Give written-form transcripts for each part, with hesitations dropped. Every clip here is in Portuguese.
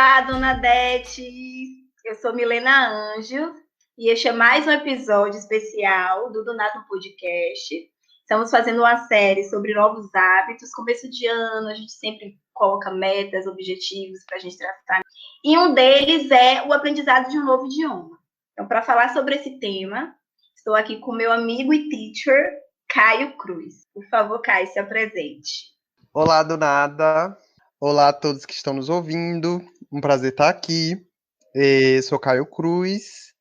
Olá, dona Dete. Eu sou Milena Anjo e este é mais um episódio especial do Nada Podcast. Estamos fazendo uma série sobre novos hábitos. Começo de ano, a gente sempre coloca metas, objetivos para a gente tratar. E um deles é o aprendizado de um novo idioma. Então, para falar sobre esse tema, estou aqui com meu amigo e teacher, Caio Cruz. Por favor, Caio, se apresente. Olá, do nada. Olá a todos que estão nos ouvindo. Um prazer estar aqui. Sou Caio Cruz,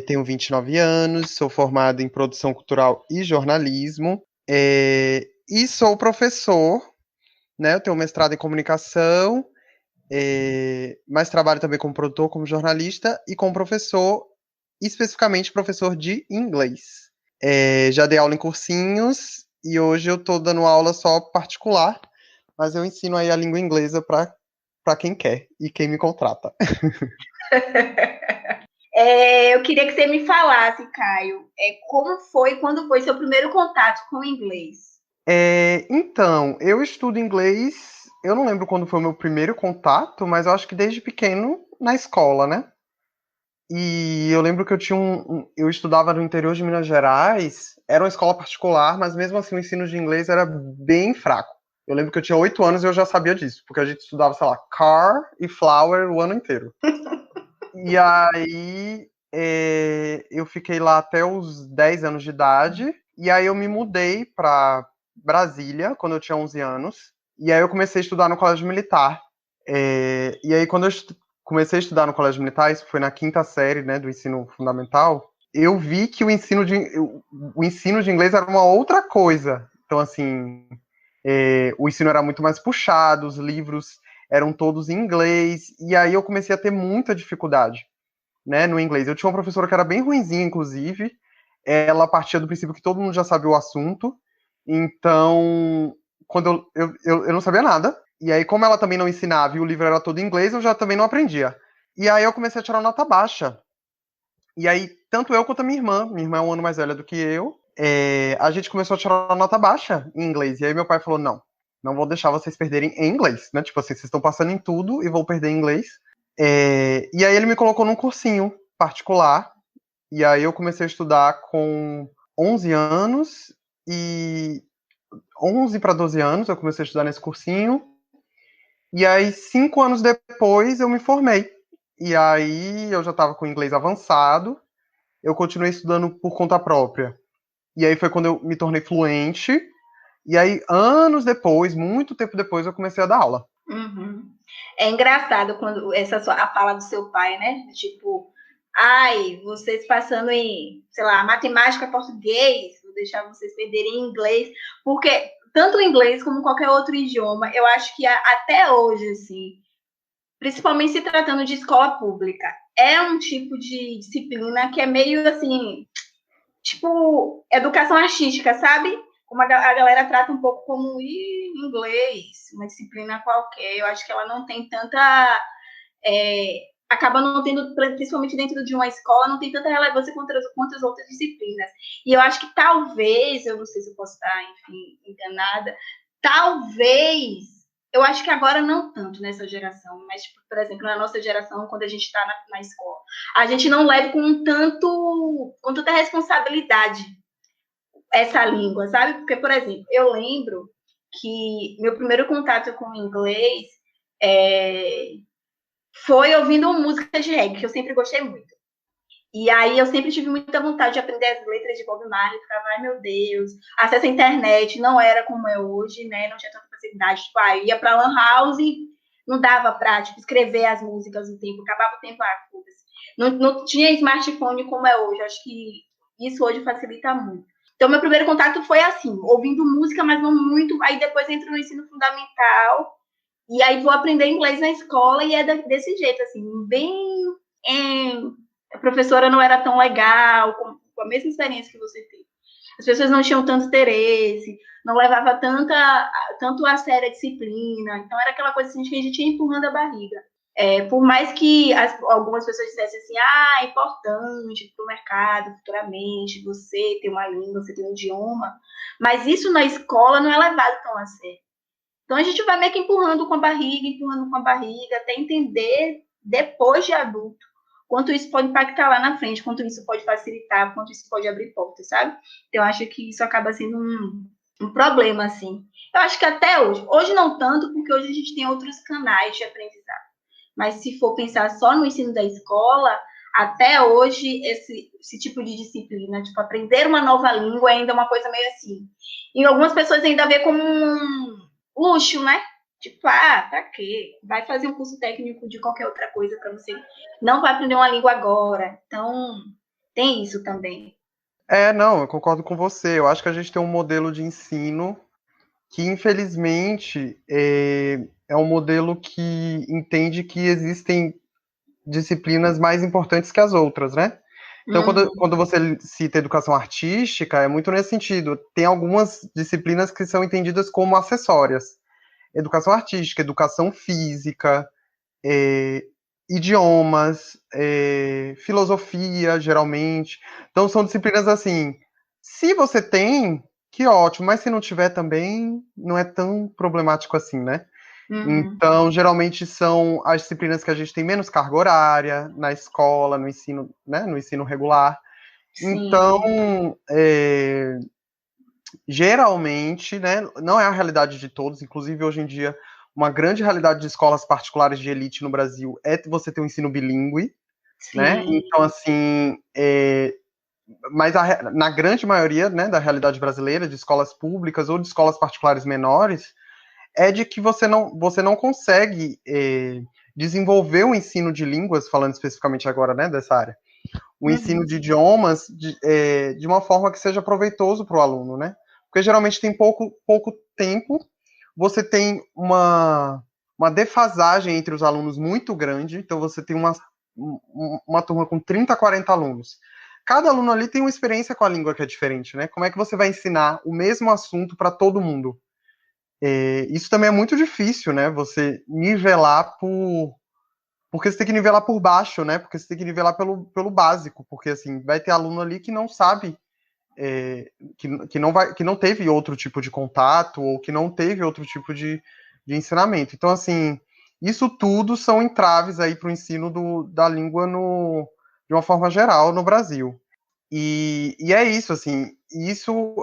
tenho 29 anos, sou formado em produção cultural e jornalismo, e sou professor, né? Eu tenho mestrado em comunicação, mas trabalho também como produtor, como jornalista e como professor, especificamente professor de inglês. Já dei aula em cursinhos e hoje eu estou dando aula só particular, mas eu ensino aí a língua inglesa para quem quer e quem me contrata. Eu queria que você me falasse, Caio, quando foi seu primeiro contato com o inglês? Então, eu estudo inglês, eu não lembro quando foi o meu primeiro contato, mas eu acho que desde pequeno na escola, né? E eu lembro que eu estudava no interior de Minas Gerais, era uma escola particular, mas mesmo assim o ensino de inglês era bem fraco. Eu lembro que eu tinha 8 anos e eu já sabia disso, porque a gente estudava, sei lá, car e flower o ano inteiro. E aí eu fiquei lá até os 10 anos de idade, e aí eu me mudei para Brasília quando eu tinha 11 anos, e aí eu comecei a estudar no colégio militar. E aí quando eu comecei a estudar no colégio militar, isso foi na quinta série, né, do ensino fundamental, eu vi que o ensino de inglês era uma outra coisa. Então, assim, o ensino era muito mais puxado, os livros eram todos em inglês, e aí eu comecei a ter muita dificuldade, né, no inglês. Eu tinha uma professora que era bem ruinzinha, inclusive, ela partia do princípio que todo mundo já sabia o assunto, então, quando eu não sabia nada, e aí como ela também não ensinava e o livro era todo em inglês, eu já também não aprendia. E aí eu comecei a tirar nota baixa. E aí, tanto eu quanto a minha irmã é um ano mais velha do que eu, a gente começou a tirar nota baixa em inglês. E aí meu pai falou, não vou deixar vocês perderem em inglês, né? Tipo assim, vocês estão passando em tudo e vão perder em inglês. E aí ele me colocou num cursinho particular, e aí eu comecei a estudar com 11 anos, e 11 para 12 anos eu comecei a estudar nesse cursinho, e aí 5 anos depois eu me formei. E aí eu já estava com inglês avançado, eu continuei estudando por conta própria. E aí foi quando eu me tornei fluente, e aí anos depois, muito tempo depois, eu comecei a dar aula. Uhum. É engraçado quando a fala do seu pai, né? Tipo, ai, vocês passando em, sei lá, matemática, português, vou deixar vocês perderem em inglês, porque tanto o inglês como qualquer outro idioma, eu acho que até hoje, assim, principalmente se tratando de escola pública, é um tipo de disciplina que é meio assim, tipo, educação artística, sabe? Como a galera trata um pouco como inglês, uma disciplina qualquer. Eu acho que ela não tem tanta. Acaba não tendo, principalmente dentro de uma escola, não tem tanta relevância quanto as outras disciplinas. E eu acho que talvez, eu não sei se eu posso estar, enfim, enganada, talvez. Eu acho que agora não tanto nessa geração, mas, tipo, por exemplo, na nossa geração, quando a gente está na escola, a gente não leva com tanta responsabilidade essa língua, sabe? Porque, por exemplo, eu lembro que meu primeiro contato com o inglês foi ouvindo música de reggae, que eu sempre gostei muito. E aí eu sempre tive muita vontade de aprender as letras de Bob Marley, ficava, ai meu Deus, acesso à internet não era como é hoje, né? Não tinha tanta facilidade, tipo, ia pra Lan House e não dava pra, tipo, escrever as músicas no tempo, acabava o tempo, não tinha smartphone como é hoje, acho que isso hoje facilita muito. Então, meu primeiro contato foi assim, ouvindo música, mas não muito, aí depois entro no ensino fundamental, e aí vou aprender inglês na escola, e é desse jeito, assim, bem... a professora não era tão legal, com a mesma experiência que você teve. As pessoas não tinham tanto interesse, não levava tanto a sério a disciplina, então era aquela coisa assim, que a gente ia empurrando a barriga. Por mais que algumas pessoas dissessem assim, é importante para o mercado, futuramente, você ter uma língua, você ter um idioma, mas isso na escola não é levado tão a sério. Então a gente vai meio que empurrando com a barriga, até entender depois de adulto quanto isso pode impactar lá na frente, quanto isso pode facilitar, quanto isso pode abrir portas, sabe? Então eu acho que isso acaba sendo um problema, assim. Eu acho que até hoje não tanto, porque hoje a gente tem outros canais de aprendizado. Mas se for pensar só no ensino da escola, até hoje esse tipo de disciplina, tipo, aprender uma nova língua ainda é uma coisa meio assim. E algumas pessoas ainda vê como um luxo, né? Tipo, pra quê? Vai fazer um curso técnico de qualquer outra coisa para você. Não vai aprender uma língua agora. Então, tem isso também. Não, eu concordo com você. Eu acho que a gente tem um modelo de ensino que, infelizmente, é um modelo que entende que existem disciplinas mais importantes que as outras, né? Então, quando você cita educação artística, é muito nesse sentido. Tem algumas disciplinas que são entendidas como acessórias. Educação artística, educação física, idiomas, filosofia, geralmente. Então, são disciplinas assim. Se você tem, que ótimo, mas se não tiver também, não é tão problemático assim, né? Então, geralmente são as disciplinas que a gente tem menos carga horária na escola, no ensino, né, no ensino regular. Sim. Então, geralmente, né, não é a realidade de todos, inclusive hoje em dia, uma grande realidade de escolas particulares de elite no Brasil é você ter um ensino bilíngue, né? Sim. Então, assim, mas na grande maioria, né, da realidade brasileira, de escolas públicas ou de escolas particulares menores, é de que você não consegue desenvolver o ensino de línguas, falando especificamente agora, né, dessa área, o ensino de idiomas de uma forma que seja proveitoso para o aluno, né? Porque geralmente tem pouco tempo, você tem uma defasagem entre os alunos muito grande, então você tem uma turma com 30, 40 alunos. Cada aluno ali tem uma experiência com a língua que é diferente, né? Como é que você vai ensinar o mesmo assunto para todo mundo? Isso também é muito difícil, né? Você nivelar porque você tem que nivelar por baixo, né? Porque você tem que nivelar pelo básico, porque assim, vai ter aluno ali que não sabe, que não teve outro tipo de contato, ou que não teve outro tipo de ensinamento. Então, assim, isso tudo são entraves aí para o ensino da língua de uma forma geral no Brasil. E é isso, assim, isso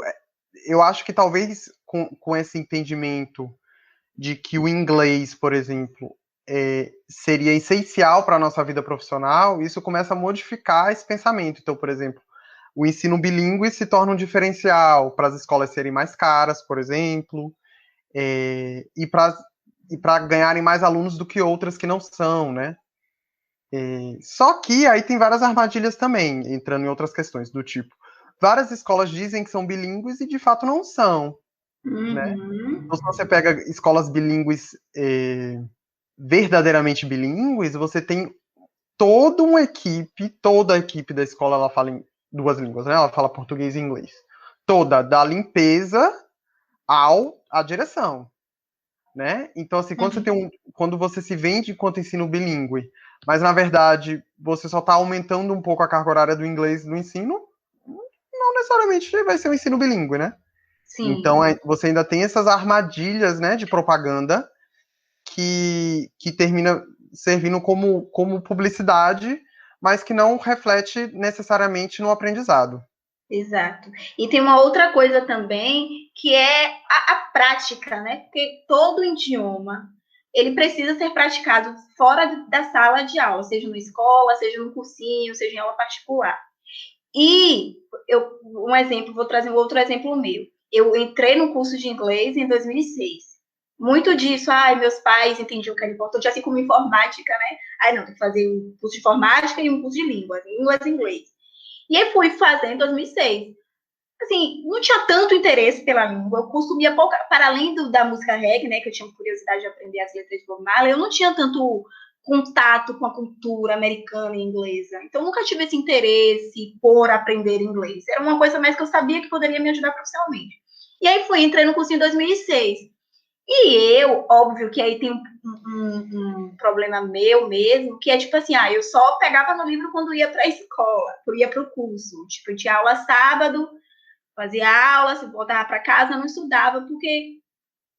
eu acho que talvez com esse entendimento de que o inglês, por exemplo, seria essencial para a nossa vida profissional, isso começa a modificar esse pensamento. Então, por exemplo, o ensino bilíngue se torna um diferencial para as escolas serem mais caras, por exemplo, e para ganharem mais alunos do que outras que não são, né? Só que aí tem várias armadilhas também, entrando em outras questões, do tipo, várias escolas dizem que são bilíngues e de fato não são, né? Então, se você pega escolas bilíngues verdadeiramente bilíngues, você tem toda a equipe da escola, ela fala em duas línguas, né? Ela fala português e inglês. Toda, da limpeza à direção, né? Então, assim, quando você se vende enquanto ensino bilíngue, mas na verdade você só está aumentando um pouco a carga horária do inglês no ensino, não necessariamente vai ser um ensino bilíngue, né? Sim. Então, você ainda tem essas armadilhas, né, de propaganda que termina servindo como publicidade, mas que não reflete necessariamente no aprendizado. Exato. E tem uma outra coisa também, que é a prática, né? Porque todo idioma, ele precisa ser praticado fora da sala de aula, seja na escola, seja no cursinho, seja em aula particular. E vou trazer um outro exemplo meu. Eu entrei no curso de inglês em 2006. Muito disso, meus pais entendiam que era importante, assim como informática, né? Não, tem que fazer um curso de informática e um curso de línguas e inglês. E aí fui fazer em 2006. Assim, não tinha tanto interesse pela língua. Eu consumia pouca, para além da música reggae, né, que eu tinha curiosidade de aprender as letras de Bob Marley, eu não tinha tanto contato com a cultura americana e inglesa. Então, nunca tive esse interesse por aprender inglês. Era uma coisa mais que eu sabia que poderia me ajudar profissionalmente. E aí entrei no curso em 2006. E eu, óbvio que aí tem um problema meu mesmo, que é tipo assim, eu só pegava no livro quando ia para a escola, quando ia para o curso. Tipo, eu tinha aula sábado, fazia aula, se voltava para casa, não estudava, porque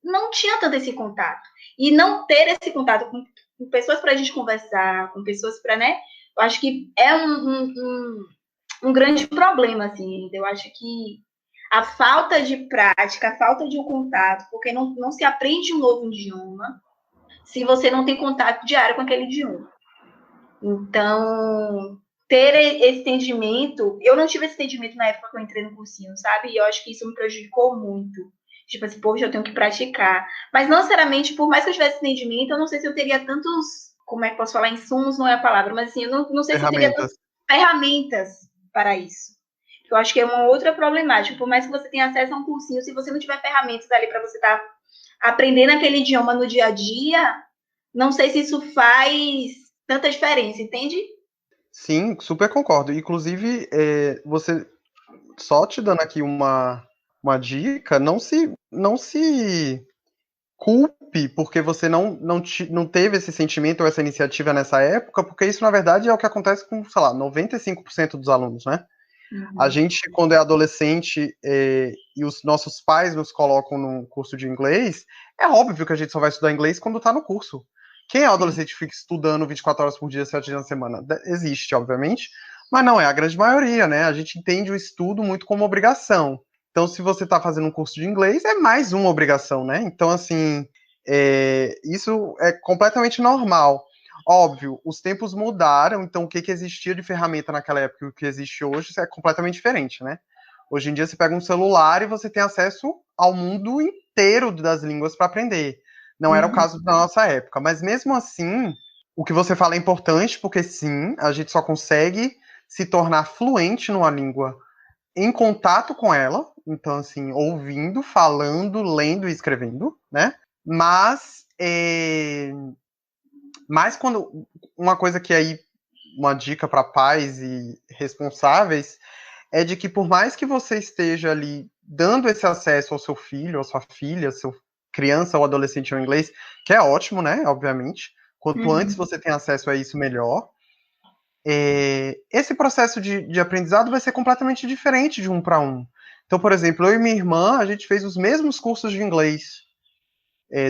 não tinha tanto esse contato. E não ter esse contato com pessoas para a gente conversar, com pessoas para, né? Eu acho que é um grande problema, assim. Eu acho que a falta de prática, a falta de um contato, porque não se aprende um novo idioma se você não tem contato diário com aquele idioma. Então, ter esse entendimento, eu não tive esse entendimento na época que eu entrei no cursinho, sabe? E eu acho que isso me prejudicou muito. Tipo assim, poxa, eu tenho que praticar. Mas não necessariamente, por mais que eu tivesse entendimento, eu não sei se eu teria tantos, como é que posso falar, insumos não é a palavra, mas assim, eu não sei se eu teria tantas Ferramentas. ferramentas para isso. Eu acho que é uma outra problemática. Por mais que você tenha acesso a um cursinho, se você não tiver ferramentas ali para você estar aprendendo aquele idioma no dia a dia, não sei se isso faz tanta diferença, entende? Sim, super concordo. Inclusive, você só te dando aqui uma dica, não se culpe porque você não teve esse sentimento ou essa iniciativa nessa época, porque isso, na verdade, é o que acontece com, sei lá, 95% dos alunos, né? A Uhum. gente, quando é adolescente, e os nossos pais nos colocam num curso de inglês, é óbvio que a gente só vai estudar inglês quando tá no curso. Quem é o Sim. adolescente que fica estudando 24 horas por dia, 7 dias na semana? Existe, obviamente, mas não é a grande maioria, né? A gente entende o estudo muito como obrigação. Então, se você está fazendo um curso de inglês, é mais uma obrigação, né? Então, assim, isso é completamente normal. Óbvio, os tempos mudaram, então o que, que existia de ferramenta naquela época e o que existe hoje é completamente diferente, né? Hoje em dia você pega um celular e você tem acesso ao mundo inteiro das línguas para aprender. Não era o Uhum. caso da nossa época, mas mesmo assim, o que você fala é importante, porque sim, a gente só consegue se tornar fluente numa língua em contato com ela, então assim, ouvindo, falando, lendo e escrevendo, né? Mas mas quando uma coisa que aí uma dica para pais e responsáveis é de que por mais que você esteja ali dando esse acesso ao seu filho, à sua filha, seu criança ou adolescente ao inglês, que é ótimo, né? Obviamente. Quanto antes Uhum. você tem acesso a isso, melhor. Esse processo de aprendizado vai ser completamente diferente de um para um. Então, por exemplo, eu e minha irmã, a gente fez os mesmos cursos de inglês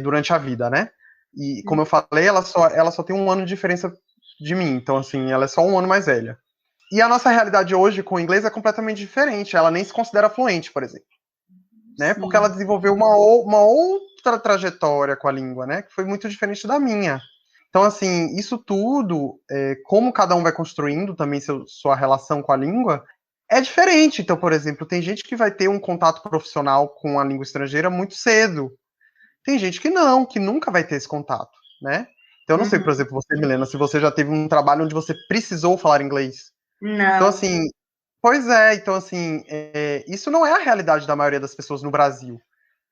durante a vida, né? E como eu falei, ela só tem um ano de diferença de mim, então assim, ela é só um ano mais velha. E a nossa realidade hoje com o inglês é completamente diferente. Ela nem se considera fluente, por exemplo, né? Porque ela Sim. desenvolveu uma outra trajetória com a língua, né? Que foi muito diferente da minha. Então, assim, isso tudo, como cada um vai construindo também sua relação com a língua, é diferente. Então, por exemplo, tem gente que vai ter um contato profissional com a língua estrangeira muito cedo. Tem gente que não, que nunca vai ter esse contato, né? Então, eu não sei, por Uhum. exemplo, você, Milena, se você já teve um trabalho onde você precisou falar inglês. Então, Não. assim, pois é, então, assim, isso não é a realidade da maioria das pessoas no Brasil,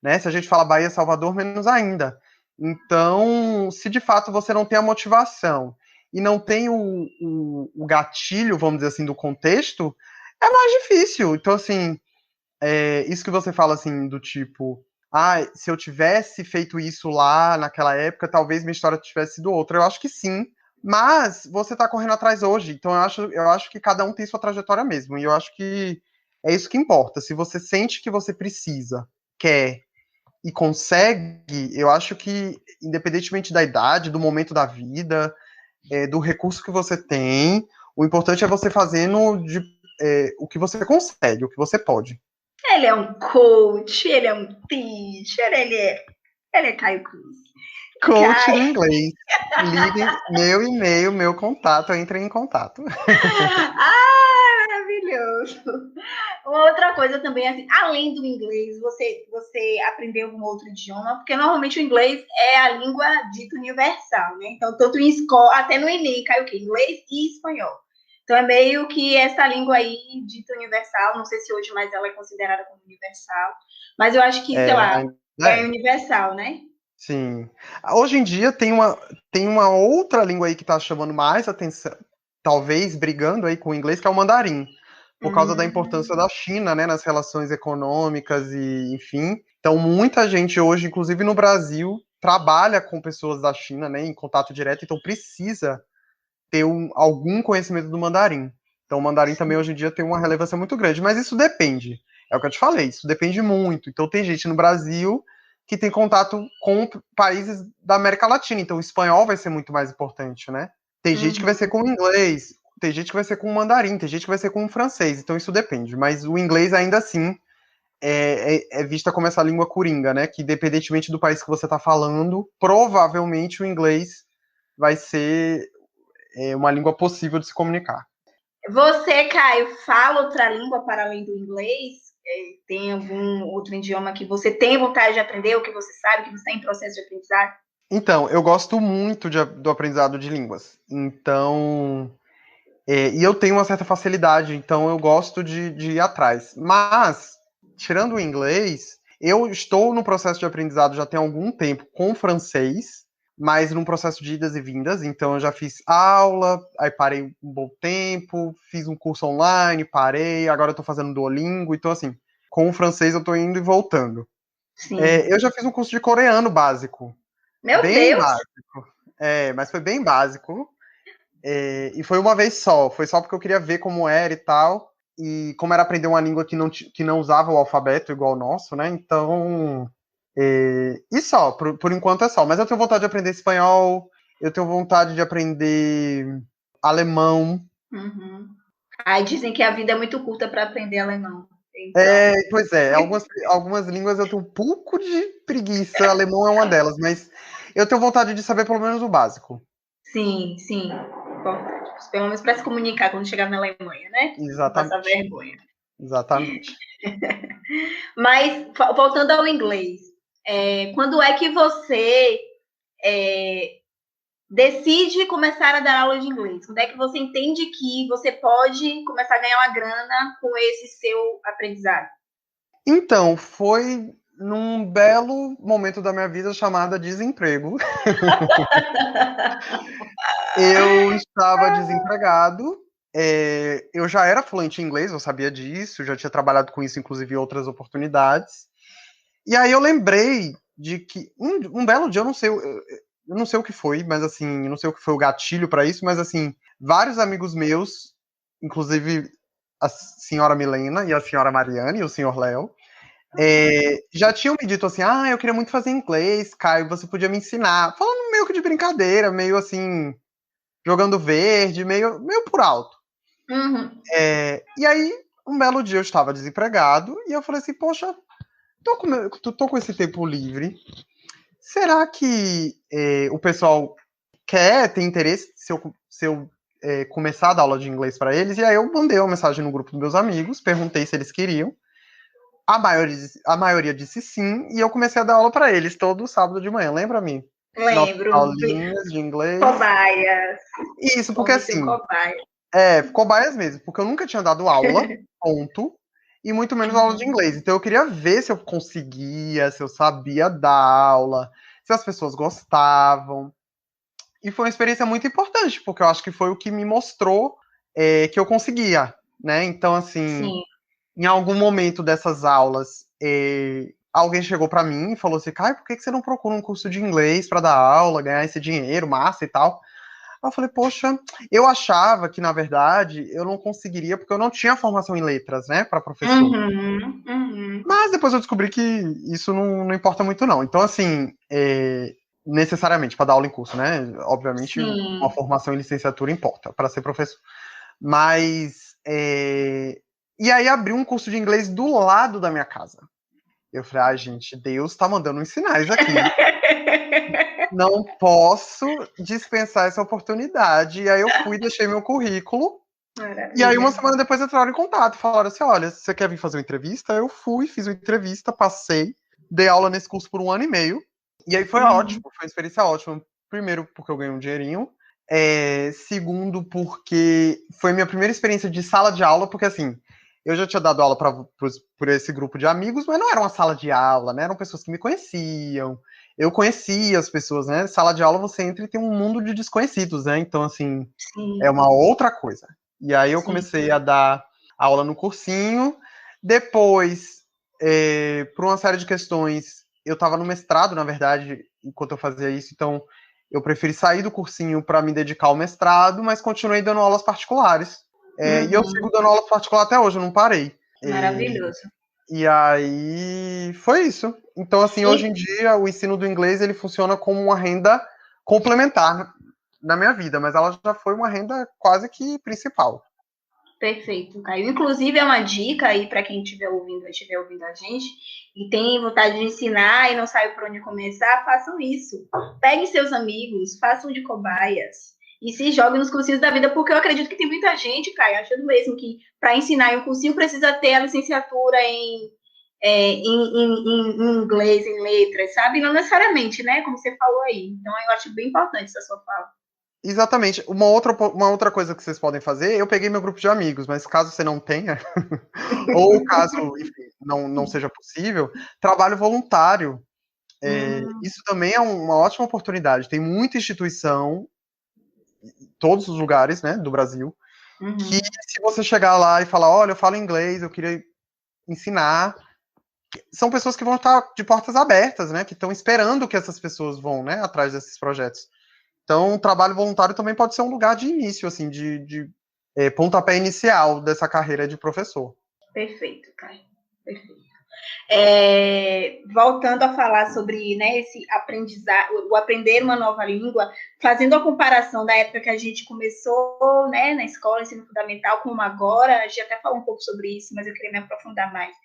né? Se a gente fala Bahia, Salvador, menos ainda. Então, se de fato você não tem a motivação e não tem o gatilho, vamos dizer assim, do contexto, é mais difícil. Então, assim, isso que você fala, assim, do tipo, se eu tivesse feito isso lá naquela época, talvez minha história tivesse sido outra. Eu acho que sim, mas você está correndo atrás hoje, então eu acho que cada um tem sua trajetória mesmo, e eu acho que é isso que importa. Se você sente que você precisa, quer e consegue, eu acho que, independentemente da idade, do momento da vida, do recurso que você tem, o importante é você fazendo o que você consegue, o que você pode. Ele é um coach, ele é um teacher, ele é Caio Cruz. Coach do Caio. inglês. Ligue meu e-mail, meu contato, entre em contato. Ah, maravilhoso. Uma outra coisa também, assim, além do inglês, você aprendeu algum outro idioma? Porque normalmente o inglês é a língua dita universal, né? Então, tanto em escola, até no Enem, cai o quê? Inglês e espanhol. Então, é meio que essa língua aí dita universal, não sei se hoje mais ela é considerada como universal, mas eu acho que, sei lá, Ainda é é. universal, né? Sim. Hoje em dia tem uma outra língua aí que está chamando mais atenção, talvez brigando aí com o inglês, que é o mandarim, por causa da importância Hum, da China, né, nas relações econômicas e, enfim. Então, muita gente hoje, inclusive no Brasil, trabalha com pessoas da China, né, em contato direto, então precisa ter algum conhecimento do mandarim. Então, o mandarim também hoje em dia tem uma relevância muito grande, mas isso depende. É o que eu te falei, isso depende muito. Então, tem gente no Brasil que tem contato com países da América Latina. Então, o espanhol vai ser muito mais importante, né? Tem gente que vai ser com o inglês, tem gente que vai ser com o mandarim, tem gente que vai ser com o francês. Então, isso depende. Mas o inglês, ainda assim, é vista como essa língua coringa, né? Que, independentemente do país que você está falando, provavelmente o inglês vai ser uma língua possível de se comunicar. Você, Caio, fala outra língua para além do inglês? Tem algum outro idioma que você tem vontade de aprender, ou que você sabe que você está em processo de aprendizado? Então, eu gosto muito do aprendizado de línguas. Então, e eu tenho uma certa facilidade, então eu gosto de ir atrás. Mas, tirando o inglês, eu estou no processo de aprendizado já tem algum tempo com francês, mas num processo de idas e vindas. Então, eu já fiz aula, aí parei um bom tempo, fiz um curso online, parei, agora eu estou fazendo Duolingo. Então, assim, com o francês eu estou indo e voltando. Sim. Eu já fiz um curso de coreano básico, Meu bem Deus! básico. Mas foi bem básico. E foi uma vez só. Foi só porque eu queria ver como era e tal. E como era aprender uma língua que não usava o alfabeto igual o nosso, né? Então. E só, por enquanto é só. Mas eu tenho vontade de aprender espanhol. Eu tenho vontade de aprender alemão. Uhum. Aí dizem que a vida é muito curta para aprender alemão. Então. Pois é, algumas línguas eu tenho um pouco de preguiça. Alemão é uma delas, mas eu tenho vontade de saber pelo menos o básico. Sim, sim. Importante. Pelo menos para se comunicar quando chegar na Alemanha, né? Não passar Exatamente. vergonha. Exatamente. Mas, voltando ao inglês, quando é que você decide começar a dar aula de inglês? Quando é que você entende que você pode começar a ganhar uma grana com esse seu aprendizado? Então, foi num belo momento da minha vida chamada desemprego. Eu estava desempregado, eu já era fluente em inglês, eu sabia disso, já tinha trabalhado com isso, inclusive, em outras oportunidades. E aí eu lembrei de que um belo dia, eu não sei o que foi, mas assim, eu não sei o que foi o gatilho para isso, mas assim, vários amigos meus, inclusive a senhora Milena e a senhora Mariane e o senhor Léo, já tinham me dito assim, eu queria muito fazer inglês, Caio, você podia me ensinar. Falando meio que de brincadeira, meio assim, jogando verde, meio por alto. Uhum. E aí, um belo dia eu estava desempregado, e eu falei assim, poxa, tô com esse tempo livre, será que o pessoal tem interesse se eu começar a dar aula de inglês para eles? E aí eu mandei uma mensagem no grupo dos meus amigos, perguntei se eles queriam. A maioria disse sim, e eu comecei a dar aula para eles todo sábado de manhã, lembra-me? Nossas Lembro. aulinhas de inglês. Cobaias. Isso, porque Fomos seu assim, cobaia. cobaias mesmo, porque eu nunca tinha dado aula, ponto, e muito menos aula de inglês. Então eu queria ver se eu conseguia, se eu sabia dar aula, se as pessoas gostavam. E foi uma experiência muito importante, porque eu acho que foi o que me mostrou que eu conseguia, né? Então, assim, Sim. em algum momento dessas aulas, alguém chegou para mim e falou assim, Caio, por que você não procura um curso de inglês para dar aula, ganhar esse dinheiro, massa e tal? Aí eu falei, poxa, eu achava que, na verdade, eu não conseguiria, porque eu não tinha formação em letras, né, para professor. Uhum, uhum. Mas depois eu descobri que isso não importa muito, não. Então, assim, necessariamente, para dar aula em curso, né? Obviamente, uma Sim. formação em licenciatura importa para ser professor. Mas. E aí abriu um curso de inglês do lado da minha casa. Eu falei, gente, Deus tá mandando uns sinais aqui. Não posso dispensar essa oportunidade. E aí eu fui, deixei meu currículo. E aí, uma Maravilha. semana depois, entraram em contato. Falaram assim: olha, você quer vir fazer uma entrevista? Eu fui, fiz uma entrevista, passei, dei aula nesse curso por 1 ano e meio. E aí foi ótimo, foi uma experiência ótima. Primeiro, porque eu ganhei um dinheirinho. Segundo, porque foi minha primeira experiência de sala de aula, porque assim, eu já tinha dado aula por esse grupo de amigos, mas não era uma sala de aula, né? Eram pessoas que me conheciam. Eu conhecia as pessoas, né? Sala de aula você entra e tem um mundo de desconhecidos, né? Então, assim, é Sim, uma outra coisa. E aí eu sim. comecei a dar aula no cursinho. Depois, por uma série de questões, eu estava no mestrado, na verdade, enquanto eu fazia isso, então eu preferi sair do cursinho para me dedicar ao mestrado, mas continuei dando aulas particulares. E eu sigo dando aula particular até hoje, eu não parei. Maravilhoso. E aí foi isso. Então, assim, hoje em E, dia, o ensino do inglês ele funciona como uma renda complementar na minha vida, mas ela já foi uma renda quase que principal. perfeito, Caio. Inclusive, é uma dica aí para quem estiver ouvindo a gente e tem vontade de ensinar e não sabe por onde começar, façam isso. Peguem seus amigos, façam de cobaias e se joguem nos cursinhos da vida, porque eu acredito que tem muita gente, Caio, achando mesmo que para ensinar em um cursinho precisa ter a licenciatura em inglês, em letras, sabe? Não necessariamente, né? Como você falou aí. Então, eu acho bem importante essa sua fala. Exatamente. Uma outra coisa que vocês podem fazer, eu peguei meu grupo de amigos, mas caso você não tenha, ou caso, enfim, não seja possível, trabalho voluntário. Isso também é uma ótima oportunidade. Tem muita instituição, em todos os lugares, né, do Brasil, que Uhum. se você chegar lá e falar, olha, eu falo inglês, eu queria ensinar, são pessoas que vão estar de portas abertas, né, que estão esperando que essas pessoas vão, né, atrás desses projetos. Então, o trabalho voluntário também pode ser um lugar de início, assim, de pontapé inicial dessa carreira de professor. Perfeito, Caio. Perfeito. Voltando a falar sobre, né, esse aprendizado, o aprender uma nova língua, fazendo a comparação da época que a gente começou, né, na escola, ensino fundamental, como agora, a gente até falou um pouco sobre isso, mas eu queria me aprofundar mais.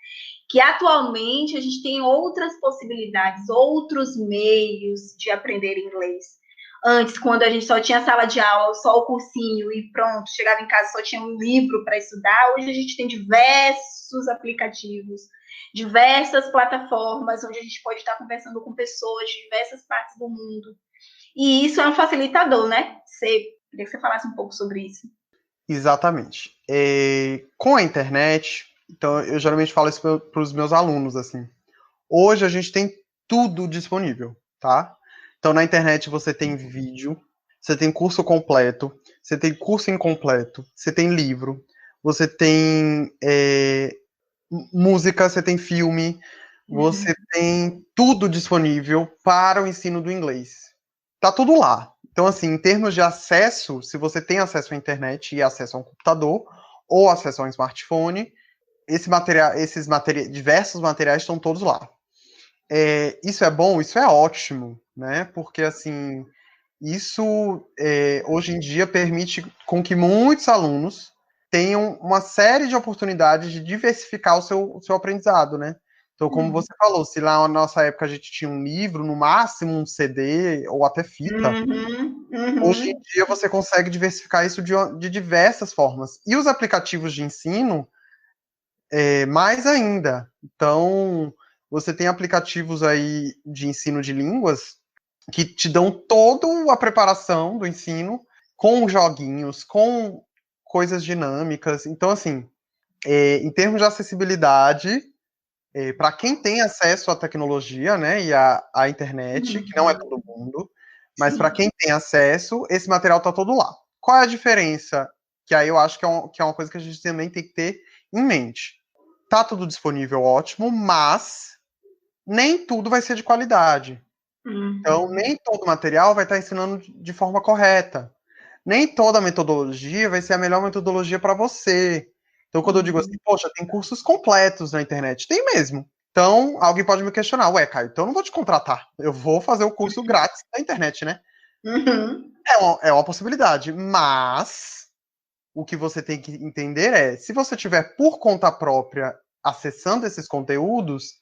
Que atualmente a gente tem outras possibilidades, outros meios de aprender inglês. Antes, quando a gente só tinha sala de aula, só o cursinho e pronto, chegava em casa só tinha um livro para estudar, hoje a gente tem diversos aplicativos, diversas plataformas onde a gente pode estar conversando com pessoas de diversas partes do mundo. E isso é um facilitador, né? Queria que você falasse um pouco sobre isso. Exatamente. Com a internet, então eu geralmente falo isso para os meus alunos, assim. Hoje a gente tem tudo disponível, tá? Então na internet você tem vídeo, você tem curso completo, você tem curso incompleto, você tem livro, você tem música, você tem filme, você tem tudo disponível para o ensino do inglês. Tá tudo lá. Então, assim, em termos de acesso, se você tem acesso à internet e acesso a um computador ou acesso a um smartphone, diversos materiais estão todos lá. Isso é bom, isso é ótimo, né? Porque assim, isso hoje em dia permite com que muitos alunos tenham uma série de oportunidades de diversificar o seu aprendizado, né? Então, como você falou, se lá na nossa época a gente tinha um livro, no máximo um CD ou até fita, Uhum, hoje em uhum. dia você consegue diversificar isso de diversas formas. E os aplicativos de ensino, mais ainda. Então, você tem aplicativos aí de ensino de línguas que te dão toda a preparação do ensino com joguinhos, com coisas dinâmicas. Então, assim, em termos de acessibilidade, para quem tem acesso à tecnologia, né, e à internet, que não é todo mundo, mas para Sim. quem tem acesso, esse material está todo lá. Qual é a diferença? Que aí eu acho que é uma coisa que a gente também tem que ter em mente. Tá tudo disponível, ótimo, mas nem tudo vai ser de qualidade. Então, Uhum. nem todo material vai estar ensinando de forma correta. Nem toda metodologia vai ser a melhor metodologia para você. Então, quando eu digo assim, Uhum. poxa, tem cursos completos na internet, tem mesmo. Então, alguém pode me questionar, ué, Caio, então eu não vou te contratar. Eu vou fazer o curso grátis na internet, né? Uhum. É uma possibilidade, mas o que você tem que entender é, se você tiver por conta própria acessando esses conteúdos,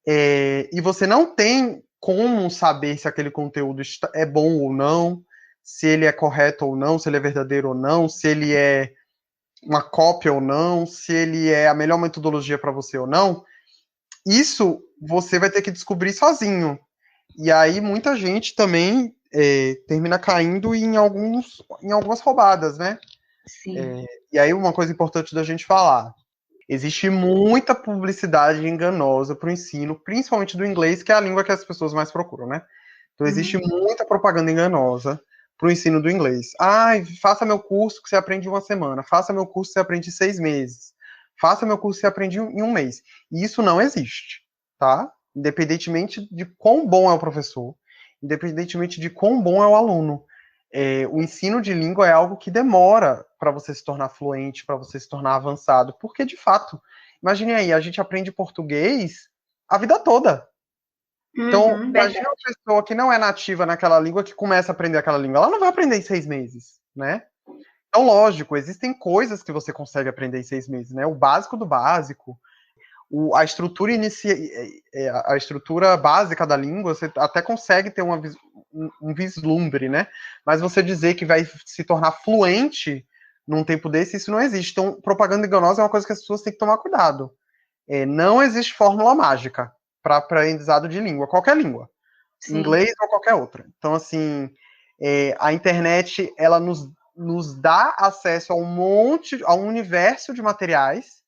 e você não tem como saber se aquele conteúdo é bom ou não, se ele é correto ou não, se ele é verdadeiro ou não, se ele é uma cópia ou não, se ele é a melhor metodologia para você ou não, isso você vai ter que descobrir sozinho. E aí muita gente também termina caindo em algumas roubadas, né? Sim. E aí uma coisa importante da gente falar, existe muita publicidade enganosa para o ensino, principalmente do inglês, que é a língua que as pessoas mais procuram, né? Então existe Uhum. muita propaganda enganosa para o ensino do inglês. Faça meu curso que você aprende em uma semana. Faça meu curso que você aprende em 6 meses. Faça meu curso que você aprende em um mês. E isso não existe, tá? Independentemente de quão bom é o professor, independentemente de quão bom é o aluno. O ensino de língua é algo que demora para você se tornar fluente, para você se tornar avançado, porque de fato Imagine aí, a gente aprende português a vida toda. Então, imagina uma pessoa que não é nativa naquela língua, que começa a aprender aquela língua. Ela não vai aprender em 6 meses, né? Então, lógico, existem coisas que você consegue aprender em 6 meses, né? O básico do básico, a estrutura a estrutura básica da língua, você até consegue ter um vislumbre, né? Mas você dizer que vai se tornar fluente num tempo desse, isso não existe. Então, propaganda enganosa é uma coisa que as pessoas têm que tomar cuidado. Não existe fórmula mágica para aprendizado de língua, qualquer língua, Sim. Inglês ou qualquer outra. Então, assim, a internet, ela nos dá acesso a a um universo de materiais,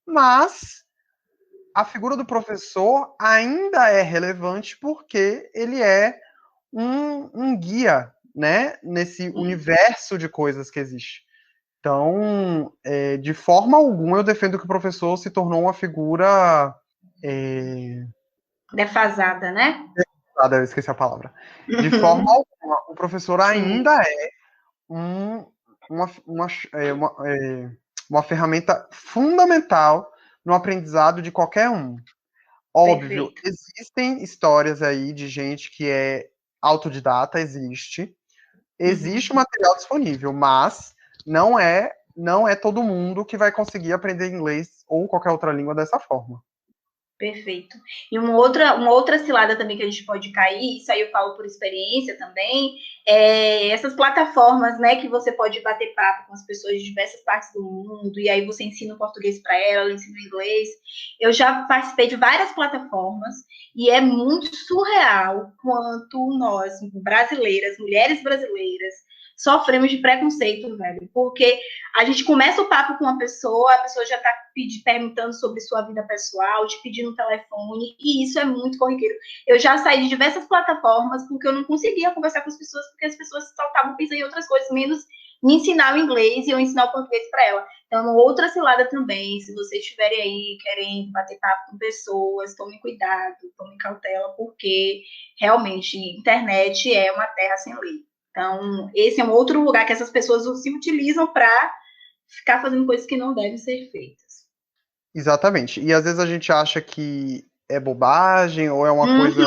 mas a figura do professor ainda é relevante porque ele é um guia, né, nesse universo de coisas que existe. Então, de forma alguma, eu defendo que o professor se tornou uma figura defasada, né? Defasada, eu esqueci a palavra. De forma alguma, o professor ainda é uma ferramenta fundamental no aprendizado de qualquer um. Óbvio, Perfeito. Existem histórias aí de gente que é autodidata, existe material disponível, mas não é todo mundo que vai conseguir aprender inglês ou qualquer outra língua dessa forma. Perfeito. E uma outra cilada também que a gente pode cair, isso aí eu falo por experiência também, essas plataformas, né, que você pode bater papo com as pessoas de diversas partes do mundo, e aí você ensina o português para ela ensina o inglês. Eu já participei de várias plataformas, e é muito surreal quanto nós, brasileiras, mulheres brasileiras, sofremos de preconceito, velho, porque a gente começa o papo com uma pessoa, a pessoa já tá perguntando sobre sua vida pessoal, te pedindo um telefone, e isso é muito corriqueiro. Eu já saí de diversas plataformas porque eu não conseguia conversar com as pessoas, porque as pessoas só estavam pensando em outras coisas, menos me ensinar o inglês e eu ensinar o português para ela. Então, outra cilada também, se vocês estiverem aí querendo bater papo com pessoas, tomem cuidado, tomem cautela, porque realmente internet é uma terra sem lei. Então, esse é um outro lugar que essas pessoas se utilizam para ficar fazendo coisas que não devem ser feitas. Exatamente. E às vezes a gente acha que é bobagem ou é uma coisa.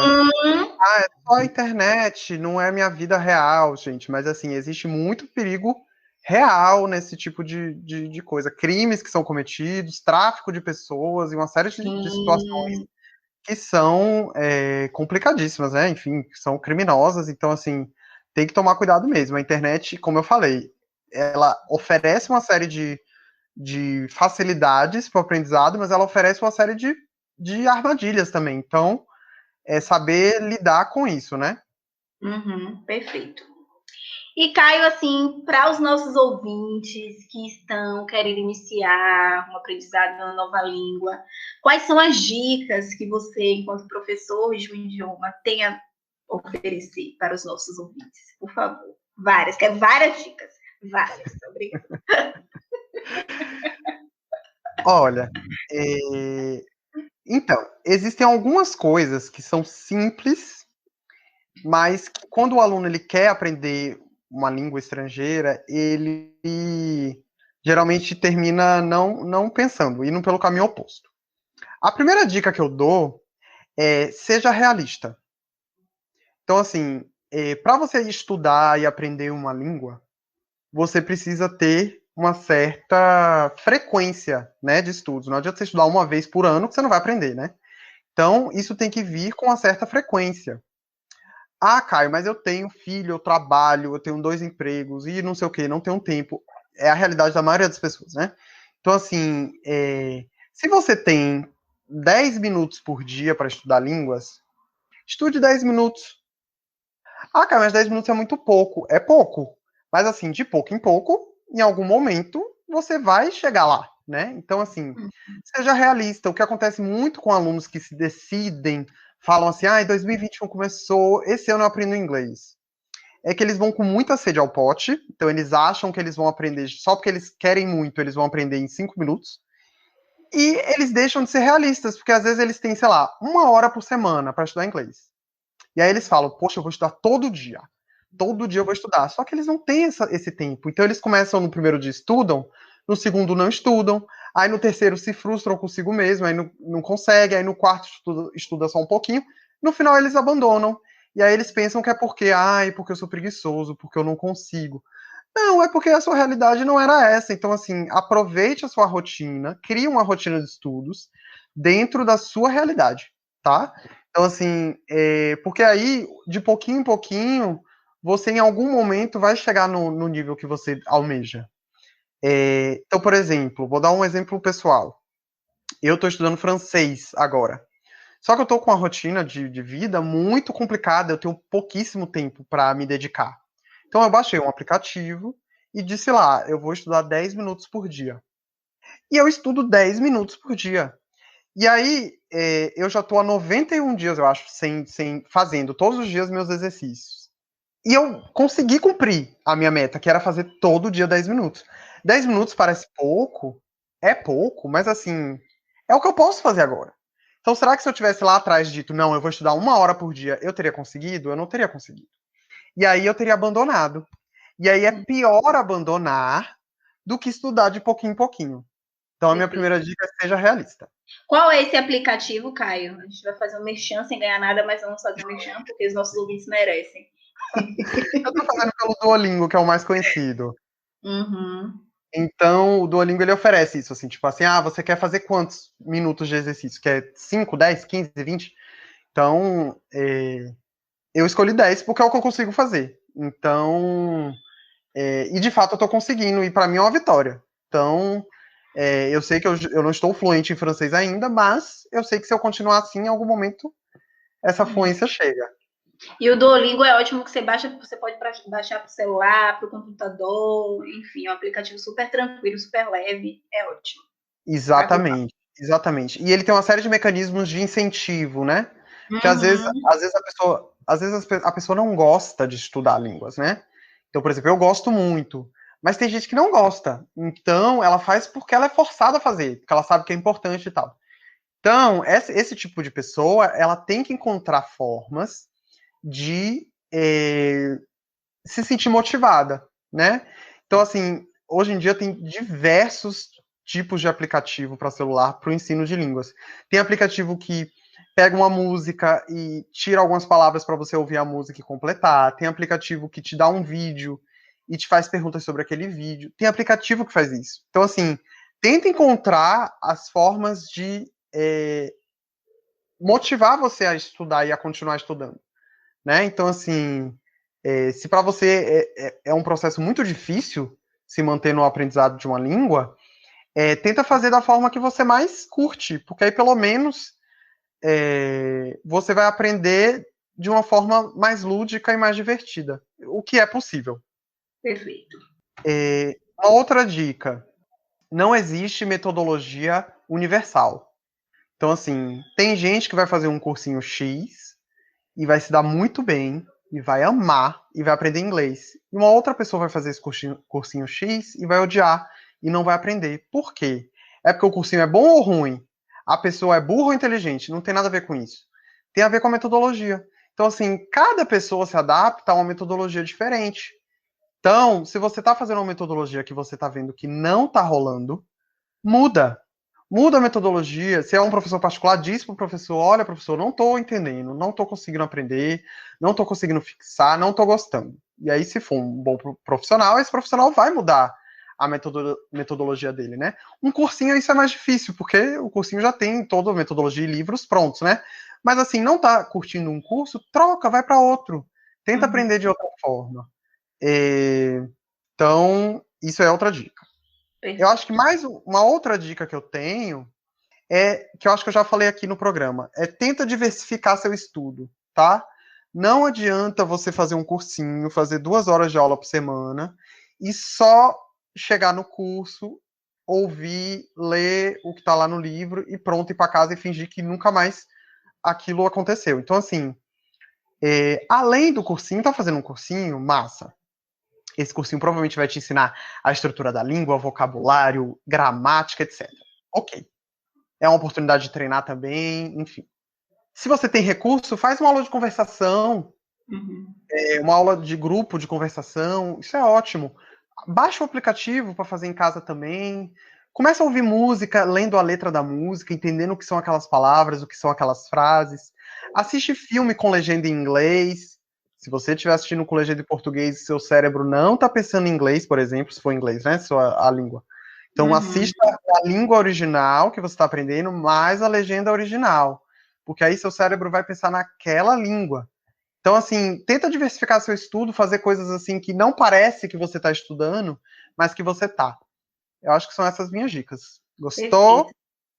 Ah, é só a internet, não é minha vida real, gente. Mas assim, existe muito perigo real nesse tipo de coisa. Crimes que são cometidos, tráfico de pessoas e uma série de situações que são complicadíssimas, né? Enfim, são criminosas. Então, assim, tem que tomar cuidado mesmo. A internet, como eu falei, ela oferece uma série de facilidades para o aprendizado, mas ela oferece uma série de armadilhas também. Então, é saber lidar com isso, né? Perfeito. E Caio, assim, para os nossos ouvintes que estão querendo iniciar um aprendizado na nova língua, quais são as dicas que você, enquanto professor de um idioma, tem a oferecer para os nossos ouvintes? Por favor. Quero várias dicas. Várias. Obrigada. Olha, então, existem algumas coisas que são simples, mas que quando o aluno ele quer aprender uma língua estrangeira, ele geralmente termina não pensando, indo pelo caminho oposto. A primeira dica que eu dou é seja realista. Então, assim, para você estudar e aprender uma língua, você precisa ter uma certa frequência, né, de estudos. Não adianta você estudar uma vez por ano que você não vai aprender, né? Então, isso tem que vir com uma certa frequência. Ah, Caio, mas eu tenho filho, eu trabalho, eu tenho 2 empregos e não sei o que, não tenho tempo. É a realidade da maioria das pessoas, né? Então, assim, se você tem 10 minutos por dia para estudar línguas, estude 10 minutos. Ah, Caio, mas 10 minutos é muito pouco. É pouco. Mas, assim, de pouco em pouco, em algum momento, você vai chegar lá, né? Então, assim, seja realista. O que acontece muito com alunos que se decidem, falam assim, 2021 começou, esse ano eu aprendo inglês. É que eles vão com muita sede ao pote, então eles acham que eles vão aprender, só porque eles querem muito, eles vão aprender em 5 minutos. E eles deixam de ser realistas, porque às vezes eles têm, sei lá, 1 hora por semana para estudar inglês. E aí eles falam, poxa, eu vou estudar todo dia. Todo dia eu vou estudar. Só que eles não têm esse tempo. Então eles começam no primeiro dia, estudam, no segundo não estudam, Aí no terceiro se frustram consigo mesmo, aí não consegue, aí no quarto estuda só um pouquinho, no final eles abandonam. E aí eles pensam que é porque, porque eu sou preguiçoso, porque eu não consigo. Não, é porque a sua realidade não era essa. Então, assim, aproveite a sua rotina, crie uma rotina de estudos dentro da sua realidade, tá? Então, assim, porque aí, de pouquinho em pouquinho, você em algum momento vai chegar no nível que você almeja. Então, por exemplo, vou dar um exemplo pessoal. Eu estou estudando francês agora. Só que eu estou com uma rotina de vida muito complicada, eu tenho pouquíssimo tempo para me dedicar. Então eu baixei um aplicativo e disse lá, eu vou estudar 10 minutos por dia. E eu estudo 10 minutos por dia. E aí eu já estou há 91 dias, eu acho, sem fazendo todos os dias meus exercícios. E eu consegui cumprir a minha meta, que era fazer todo dia 10 minutos. 10 minutos parece pouco, é pouco, mas assim, é o que eu posso fazer agora. Então, será que se eu tivesse lá atrás dito, não, eu vou estudar 1 hora por dia, eu teria conseguido? Eu não teria conseguido. E aí eu teria abandonado. E aí é pior abandonar do que estudar de pouquinho em pouquinho. Então, a minha primeira dica é seja realista. Qual é esse aplicativo, Caio? A gente vai fazer um merchan sem ganhar nada, mas vamos fazer um merchan porque os nossos ouvintes merecem. Eu tô fazendo pelo Duolingo, que é o mais conhecido. Uhum. Então, o Duolingo, ele oferece isso, assim, tipo assim, você quer fazer quantos minutos de exercício? Quer 5, 10, 15, 20? Então, eu escolhi 10 porque é o que eu consigo fazer. Então, e de fato eu tô conseguindo, e para mim é uma vitória. Então, eu sei que eu não estou fluente em francês ainda, mas eu sei que se eu continuar assim, em algum momento, essa fluência chega. E o Duolingo é ótimo que você pode baixar para o celular, para o computador, enfim, é um aplicativo super tranquilo, super leve, é ótimo. Exatamente, exatamente. E ele tem uma série de mecanismos de incentivo, né? Que Uhum. às vezes a pessoa não gosta de estudar línguas, né? Então, por exemplo, eu gosto muito, mas tem gente que não gosta. Então, ela faz porque ela é forçada a fazer, porque ela sabe que é importante e tal. Então, esse tipo de pessoa, ela tem que encontrar formas de se sentir motivada, né? Então, assim, hoje em dia tem diversos tipos de aplicativo para celular para o ensino de línguas. Tem aplicativo que pega uma música e tira algumas palavras para você ouvir a música e completar. Tem aplicativo que te dá um vídeo e te faz perguntas sobre aquele vídeo. Tem aplicativo que faz isso. Então, assim, tenta encontrar as formas de motivar você a estudar e a continuar estudando, né? Então, assim, se para você é um processo muito difícil se manter no aprendizado de uma língua, tenta fazer da forma que você mais curte, porque aí pelo menos você vai aprender de uma forma mais lúdica e mais divertida, o que é possível. Perfeito. Uma outra dica: não existe metodologia universal. Então, assim, tem gente que vai fazer um cursinho X e vai se dar muito bem, e vai amar, e vai aprender inglês. E uma outra pessoa vai fazer esse cursinho X e vai odiar, e não vai aprender. Por quê? É porque o cursinho é bom ou ruim? A pessoa é burra ou inteligente? Não tem nada a ver com isso. Tem a ver com a metodologia. Então, assim, cada pessoa se adapta a uma metodologia diferente. Então, se você está fazendo uma metodologia que você está vendo que não está rolando, muda. Muda a metodologia. Se é um professor particular, diz para o professor: olha, professor, não estou entendendo, não estou conseguindo aprender, não estou conseguindo fixar, não estou gostando. E aí, se for um bom profissional, esse profissional vai mudar a metodologia dele, né? Um cursinho, isso é mais difícil, porque o cursinho já tem toda a metodologia e livros prontos, né? Mas assim, não está curtindo um curso, troca, vai para outro. Tenta aprender de outra forma. Então, isso é outra dica. Eu acho que mais uma outra dica que eu tenho que eu acho que eu já falei aqui no programa, tenta diversificar seu estudo, tá? Não adianta você fazer um cursinho, fazer 2 horas de aula por semana e só chegar no curso, ouvir, ler o que está lá no livro e pronto, ir para casa e fingir que nunca mais aquilo aconteceu. Então, assim, além do cursinho, tá fazendo um cursinho, massa. Esse cursinho provavelmente vai te ensinar a estrutura da língua, vocabulário, gramática, etc. Ok. É uma oportunidade de treinar também, enfim. Se você tem recurso, faz uma aula de conversação, uma aula de grupo de conversação, isso é ótimo. Baixa o aplicativo para fazer em casa também, Começa a ouvir música, lendo a letra da música, entendendo o que são aquelas palavras, o que são aquelas frases. Assiste filme com legenda em inglês. Se você estiver assistindo com legenda em português, seu cérebro não está pensando em inglês, por exemplo, se for inglês, né? A língua. Então, Uhum. assista a língua original que você está aprendendo, mais a legenda original. Porque aí seu cérebro vai pensar naquela língua. Então, assim, tenta diversificar seu estudo, fazer coisas assim que não parece que você está estudando, mas que você tá. Eu acho que são essas minhas dicas. Perfeito. Gostou?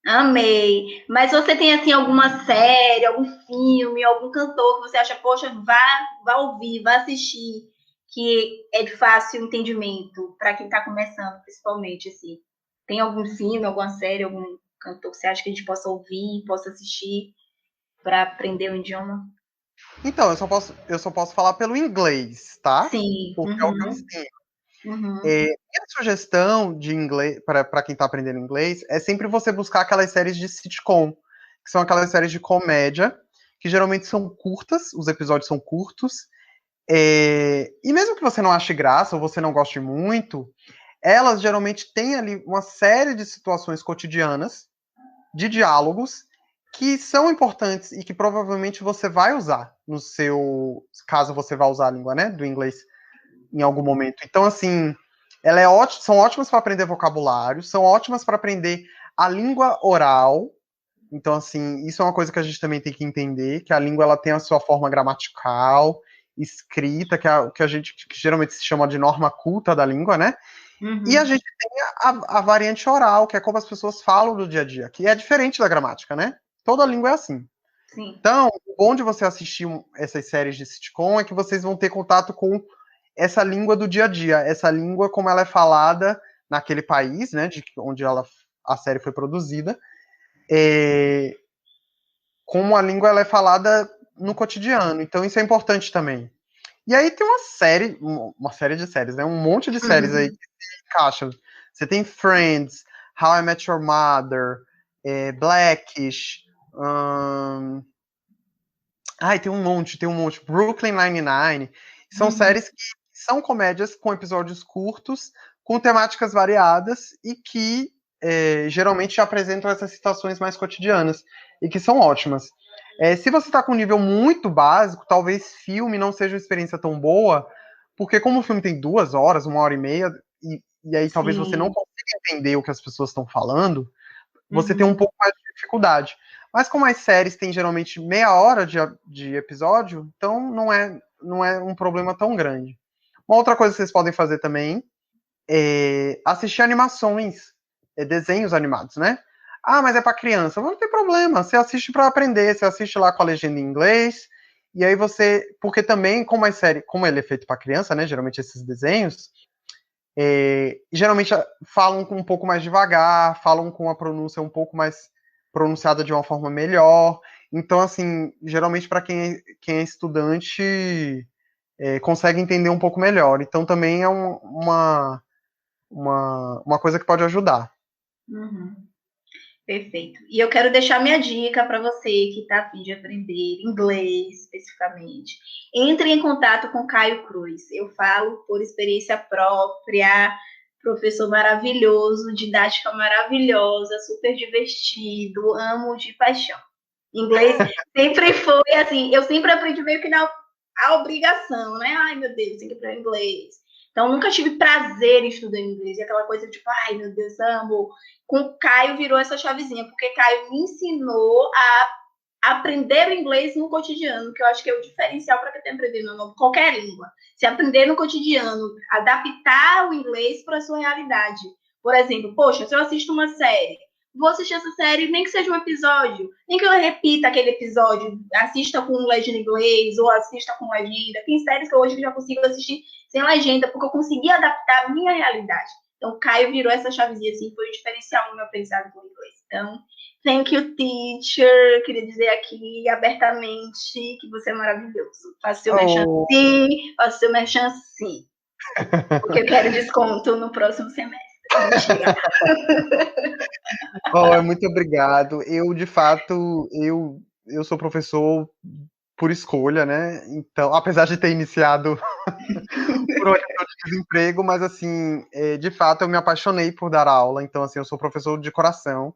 Amei. Mas você tem assim alguma série, algum filme, algum cantor que você acha, poxa, vá ouvir, vá assistir, que é de fácil entendimento para quem está começando, principalmente assim. Tem algum filme, alguma série, algum cantor que você acha que a gente possa ouvir, possa assistir para aprender o idioma? Então, eu só posso falar pelo inglês, tá? Sim. Porque é o que eu Uhum. ensino. Uhum. Minha sugestão de inglês, para quem está aprendendo inglês, é sempre você buscar aquelas séries de sitcom, que são aquelas séries de comédia, que geralmente são curtas, os episódios são curtos. E mesmo que você não ache graça ou você não goste muito, elas geralmente têm ali uma série de situações cotidianas, de diálogos, que são importantes e que provavelmente você vai usar no seu. Caso você vá usar a língua, né? Do inglês em algum momento. Então, assim, são ótimas para aprender vocabulário, são ótimas para aprender a língua oral. Então, assim, isso é uma coisa que a gente também tem que entender, que a língua ela tem a sua forma gramatical, escrita, que a gente que geralmente se chama de norma culta da língua, né? E a Uhum. gente tem a variante oral, que é como as pessoas falam no dia a dia, que é diferente da gramática, né? Toda língua é assim. Sim. Então, o bom de você assistir essas séries de sitcom é que vocês vão ter contato com essa língua do dia a dia, essa língua como ela é falada naquele país, né, onde a série foi produzida, é, como a língua ela é falada no cotidiano. Então, isso é importante também. E aí tem uma série de séries, né? Um monte de séries aí Uhum. que se encaixam. Você tem Friends, How I Met Your Mother, Blackish, ai, tem um monte. Brooklyn Nine-Nine. São Uhum. séries que são comédias com episódios curtos, com temáticas variadas e que geralmente apresentam essas situações mais cotidianas e que são ótimas. Se você está com um nível muito básico, talvez filme não seja uma experiência tão boa, porque como o filme tem 2 horas, 1 hora e meia, e aí talvez você não Sim. consiga entender o que as pessoas estão falando, você tem um Uhum. pouco mais de dificuldade. Mas como as séries têm geralmente meia hora de episódio, então não é um problema tão grande. Uma outra coisa que vocês podem fazer também é assistir animações, desenhos animados, né? Ah, mas é para criança. Não tem problema, você assiste para aprender, você assiste lá com a legenda em inglês, e aí você. Porque também, como ele é feito para criança, né? Geralmente esses desenhos, geralmente falam um pouco mais devagar, falam com a pronúncia um pouco mais pronunciada de uma forma melhor. Então, assim, geralmente para quem é estudante consegue entender um pouco melhor. Então, também é uma coisa que pode ajudar. Uhum. Perfeito. E eu quero deixar minha dica para você que está a fim de aprender inglês especificamente. Entre em contato com Caio Cruz. Eu falo por experiência própria, professor maravilhoso, didática maravilhosa, super divertido, amo de paixão. Inglês sempre foi assim, eu sempre aprendi meio que na a obrigação, né? Ai, meu Deus, tem que aprender inglês. Então, nunca tive prazer em estudar inglês. E aquela coisa tipo, ai, meu Deus, amo. Com o Caio virou essa chavezinha, porque Caio me ensinou a aprender o inglês no cotidiano, que eu acho que é o diferencial para quem está aprendendo qualquer língua. Se aprender no cotidiano, adaptar o inglês para a sua realidade. Por exemplo, poxa, se eu assisto uma série, vou assistir essa série, nem que seja um episódio, nem que eu repita aquele episódio, assista com legenda em inglês ou assista com legenda. Tem séries que hoje já consigo assistir sem legenda, porque eu consegui adaptar a minha realidade. Então, o Caio virou essa chavezinha, assim, foi o diferencial no meu aprendizado com o inglês. Então, thank you, teacher. Queria dizer aqui abertamente que você é maravilhoso. Faça seu merchan Oh, sim, faça seu merchan sim, porque eu quero desconto no próximo semestre. Mentira. oh, muito obrigado. Eu, de fato, eu sou professor por escolha, né? Então, apesar de ter iniciado Por hoje eu tô de desemprego, mas assim, de fato eu me apaixonei por dar aula, então assim, eu sou professor de coração.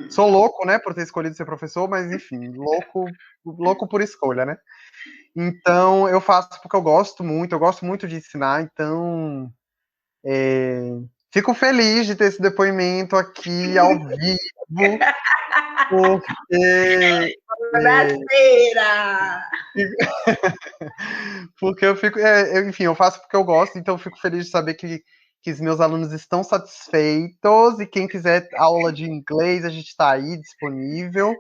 Sou louco, né, por ter escolhido ser professor, mas enfim, louco por escolha, né? Então eu faço porque eu gosto muito de ensinar, então fico feliz de ter esse depoimento aqui ao vivo, porque Boa-feira! porque eu fico, enfim, eu faço porque eu gosto, então eu fico feliz de saber que os meus alunos estão satisfeitos e quem quiser aula de inglês, a gente está aí disponível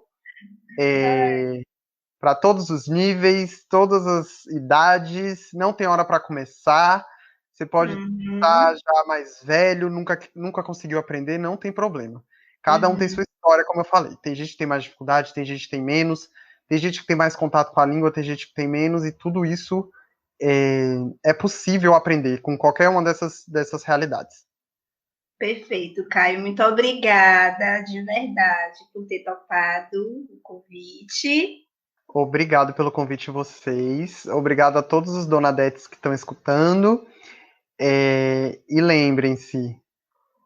para todos os níveis, todas as idades, não tem hora para começar. Você pode estar já mais velho, nunca conseguiu aprender, não tem problema. Cada um tem sua história, como eu falei. Tem gente que tem mais dificuldade, tem gente que tem menos, tem gente que tem mais contato com a língua, tem gente que tem menos, e tudo isso é possível aprender com qualquer uma dessas realidades. Perfeito, Caio. Muito obrigada, de verdade, por ter topado o convite. Obrigado pelo convite de vocês. Obrigado a todos os Donadetes que estão escutando. E lembrem-se,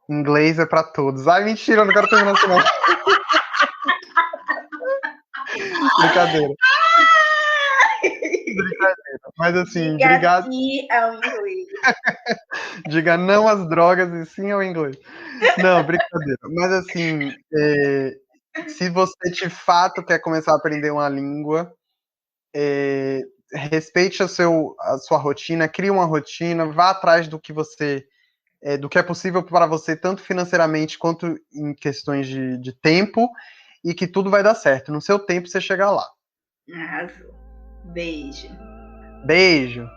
inglês é para todos. Ai, mentira, eu não quero terminar assim, não. Brincadeira. Brincadeira. Mas assim, Diga obrigado. sim ao inglês. Diga não às drogas e sim ao inglês. Não, brincadeira. Mas assim, se você de fato quer começar a aprender uma língua, respeite a sua rotina, crie uma rotina, vá atrás do que é possível para você, tanto financeiramente quanto em questões de tempo, e que tudo vai dar certo. No seu tempo você chega lá. Arrasou. Beijo. Beijo.